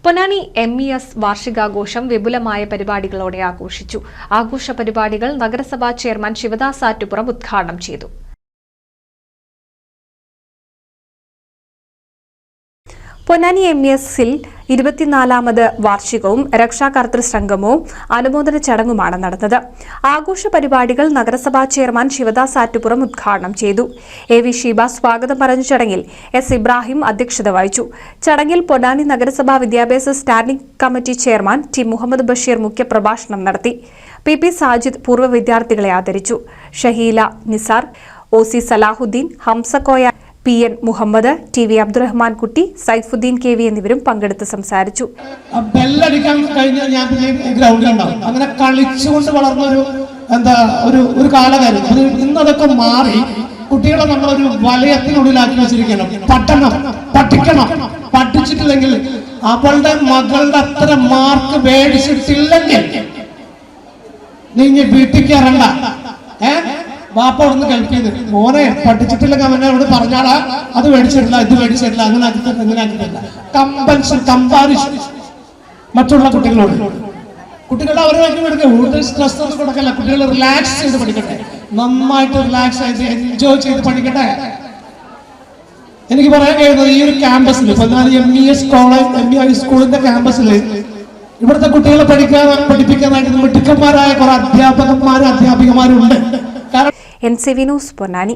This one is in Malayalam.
പൊന്നാനി MES വാർഷികാഘോഷം വിപുലമായ പരിപാടികളോടെ ആഘോഷിച്ചു. ആഘോഷ പരിപാടികൾ നഗരസഭാ ചെയർമാൻ ശിവദാസ് ആറ്റുപുറം ഉദ്ഘാടനം ചെയ്തു. പൊന്നാനി MESൽ 24ാമത് വാർഷികവും രക്ഷാകർതൃ സംഗമവും അനുമോദന ചടങ്ങുമാണ് നടന്നത്. ആഘോഷ പരിപാടികൾ നഗരസഭാ ചെയർമാൻ ശിവദാസ് ആറ്റുപുറം ഉദ്ഘാടനം ചെയ്തു. AV ഷീബ സ്വാഗതം പറഞ്ഞ ചടങ്ങിൽ S ഇബ്രാഹിം അധ്യക്ഷത വഹിച്ചു. ചടങ്ങിൽ പൊന്നാനി നഗരസഭാ വിദ്യാഭ്യാസ standing committee chairman T Muhammad Basheer മുഖ്യപ്രഭാഷണം നടത്തി. PP സാജിദ് പൂർവ്വ വിദ്യാർത്ഥികളെ ആദരിച്ചു. Shaheela Nisar, OC Salahuddin, Hamsakoya, PN Muhammad, TV Abdurahman കുട്ടി, സൈഫുദ്ദീൻ KV എന്നിവരും പങ്കെടുത്ത് സംസാരിച്ചു. ബെല്ലടിക്കാൻ കഴിഞ്ഞാൽ ഞാൻ ഗ്രൗണ്ടിലുണ്ടാവും. അങ്ങനെ കളിച്ചുകൊണ്ട് വളർന്ന ഒരു കാലഘട്ടം. ഇന്നതൊക്കെ മാറി കുട്ടികളെ നമ്മളൊരു വലയത്തിനുള്ളിലാക്കി വെച്ചിരിക്കണം. പഠിക്കണം. പഠിച്ചിട്ടില്ലെങ്കിൽ അവളുടെ മകളുടെ അത്ര മാർക്ക് മേടിച്ചിട്ടില്ലെങ്കിൽ നീ വീട്ടിൽ കയറണ്ട. വാപ്പ ഒന്ന് കൽപ്പിയത് മോനെ പഠിച്ചിട്ടില്ലെങ്കിൽ അവനെ അവിടെ പറഞ്ഞാളാ അത് മേടിച്ചിട്ടില്ല, ഇത് മേടിച്ചിട്ടില്ല, അങ്ങനെ ആക്കിയിട്ടില്ല, ഇങ്ങനെ ആക്കിയിട്ടില്ല. കമ്പാരിഷൻ മറ്റുള്ള കുട്ടികളോട്. കുട്ടികളെ അവരുമായിട്ട് എടുക്കുക. കൂടുതൽ സ്ട്രെസ് ഒന്നും കൊടുക്കല്ല. കുട്ടികൾ റിലാക്സ് ചെയ്ത് പഠിക്കട്ടെ. നന്നായിട്ട് റിലാക്സ് ചെയ്ത് എൻജോയ് ചെയ്ത് പഠിക്കട്ടെ. എനിക്ക് പറയാൻ കഴിയുന്നത് ഈ ഒരു ക്യാമ്പസിൽ പൊന്നാനി MES കോളേജ് MES സ്കൂളിന്റെ ക്യാമ്പസിൽ ഇവിടുത്തെ കുട്ടികളെ പഠിപ്പിക്കാനായിട്ട് മിടുക്കന്മാരായ കുറെ അധ്യാപകന്മാരും അധ്യാപികമാരും ഉണ്ട്. NCV news Ponnani.